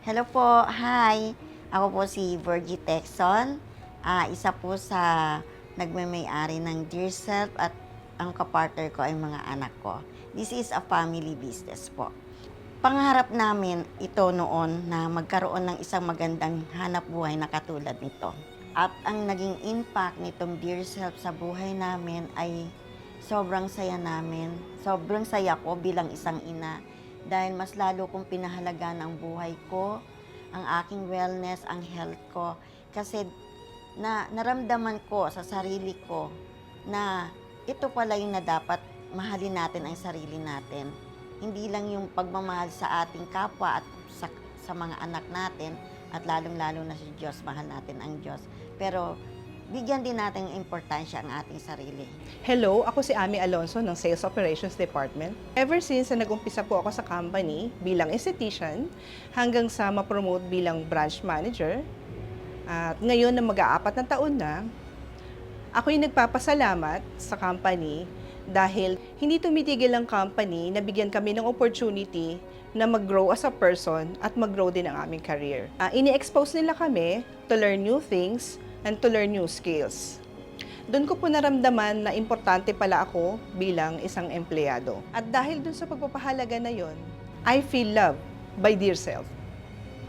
Hello po, hi. Ako po si Virgie Texon. Isa po sa nagmamay-ari ng Dear Self at ang kapartner ko ay mga anak ko. This is a family business po. Pangarap namin ito noon na magkaroon ng isang magandang hanap buhay na katulad nito. At ang naging impact nitong Dear Self sa buhay namin ay sobrang saya namin. Sobrang saya ko bilang isang ina dahil mas lalo kong pinahalagaan ang buhay ko, ang aking wellness, ang health ko. Kasi naramdaman ko sa sarili ko na ito pala yung na dapat mahalin natin ang sarili natin. Hindi lang yung pagmamahal sa ating kapwa at sa mga anak natin at lalong-lalo na sa Diyos, mahal natin ang Diyos. Pero bigyan din natin ng importansya ang ating sarili. Hello, ako si Ami Alonso ng Sales Operations Department. Ever since na nag-umpisa po ako sa company bilang esthetician hanggang sa ma-promote bilang branch manager, at ngayon na mag-aapat na taon na, ako'y nagpapasalamat sa company dahil hindi tumitigil ang company na bigyan kami ng opportunity na mag-grow as a person at mag-grow din ang aming career. Ini-expose nila kami to learn new things and to learn new skills. Doon ko po naramdaman na importante pala ako bilang isang empleyado. At dahil doon sa pagpapahalaga na yon, I feel loved by Dear Self.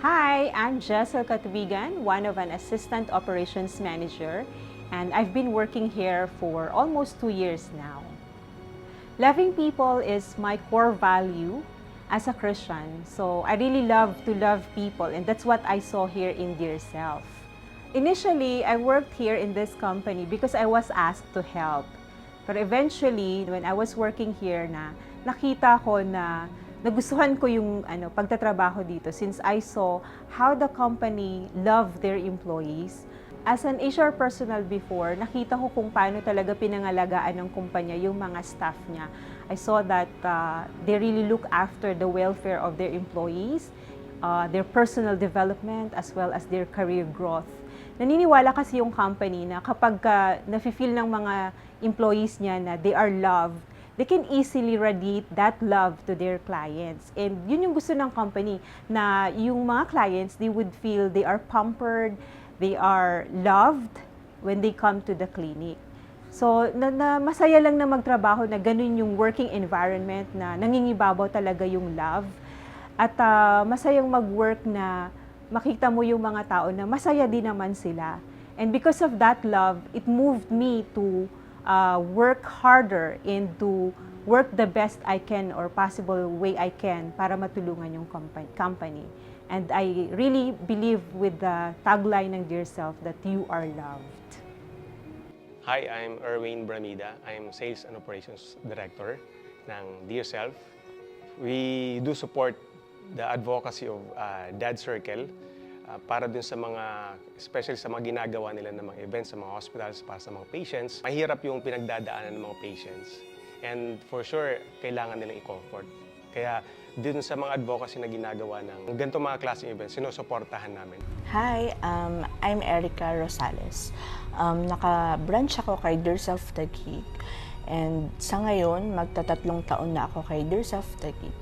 Hi, I'm Jessel Katubigan, one of an assistant operations manager, and I've been working here for almost 2 years now. Loving people is my core value as a Christian, so I really love to love people, and that's what I saw here in Dear Self. Initially, I worked here in this company because I was asked to help. But eventually, when I was working here nakita ko na nagustuhan ko yung pagtatrabaho dito since I saw how the company loved their employees. As an HR personnel before, nakita ko kung paano talaga pinangalagaan ng kumpanya yung mga staff niya. I saw that they really look after the welfare of their employees, their personal development, as well as their career growth. Naniniwala kasi yung company na kapag nafe-feel ng mga employees niya na they are loved, they can easily radiate that love to their clients. And yun yung gusto ng company, na yung mga clients, they would feel they are pampered, they are loved when they come to the clinic. So, masaya lang na magtrabaho na ganun yung working environment na nangingibabaw talaga yung love. At masayang mag-work na makita mo yung mga tao na masaya din naman sila. And because of that love, it moved me to work harder and to work the best I can or possible way I can para matulungan yung company. And I really believe with the tagline ng Dear Self that you are loved. Hi, I'm Erwin Bramida. I'm Sales and Operations Director ng Dear Self. We do support the advocacy of Dad Circle para dun sa mga, especially sa mga ginagawa nila ng mga events sa mga hospitals para sa mga patients. Mahirap yung pinagdadaanan ng mga patients. And for sure, kailangan nilang i-comfort. Kaya dun sa mga advocacy na ginagawa ng ganito mga klaseng events, sinusuportahan namin. Hi, I'm Erica Rosales. Naka-branch ako kay Dear Self Taguig. And sa ngayon, magtatatlong taon na ako kay Dear Self Taguig.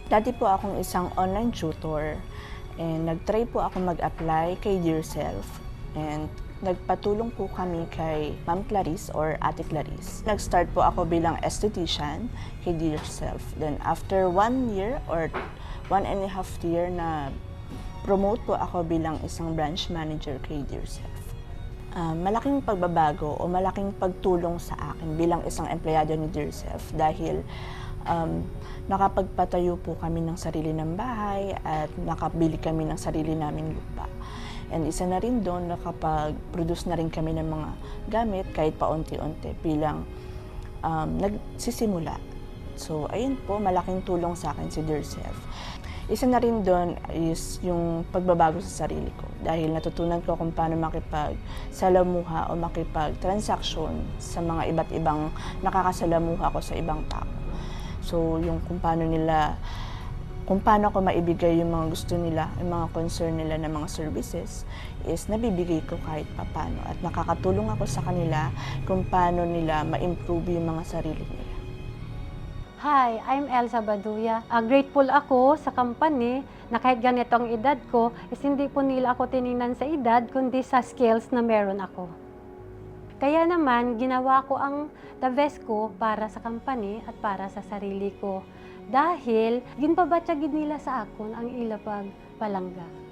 Dati po akong isang online tutor and nag-try po ako mag-apply kay Dear Self and nagpatulong po kami kay Ma'am Clarice or Ate Clarice. Nag-start po ako bilang esthetician kay Dear Self. Then after 1 year or 1.5 year na promote po ako bilang isang branch manager kay Dear Self. Malaking pagbabago o malaking pagtulong sa akin bilang isang empleyado ni Dear Self dahil nakapagpatayo po kami ng sarili ng bahay at nakabili kami ng sarili naming lupa. And isa na rin doon, nakapag-produce na rin kami ng mga gamit kahit paunti-unti bilang nagsisimula. So, ayun po, malaking tulong sa akin si Dear Self. Isa na rin doon is yung pagbabago sa sarili ko dahil natutunan ko kung paano makipagsalamuha o makipag-transaction sa mga iba't ibang nakakasalamuha ko sa ibang tao. So, yung kung paano ko maibigay yung mga gusto nila, yung mga concern nila ng mga services is nabibigay ko kahit papano at nakakatulong ako sa kanila kung paano nila ma-improve yung mga sarili nila. Hi, I'm Elsa Baduya. Grateful ako sa company na kahit ganito ang edad ko, is hindi po nila ako tiningnan sa edad, kundi sa skills na meron ako. Kaya naman, ginawa ko ang the best ko para sa company at para sa sarili ko. Dahil, ginpabatyagid nila sa akon ang ilapag palangga.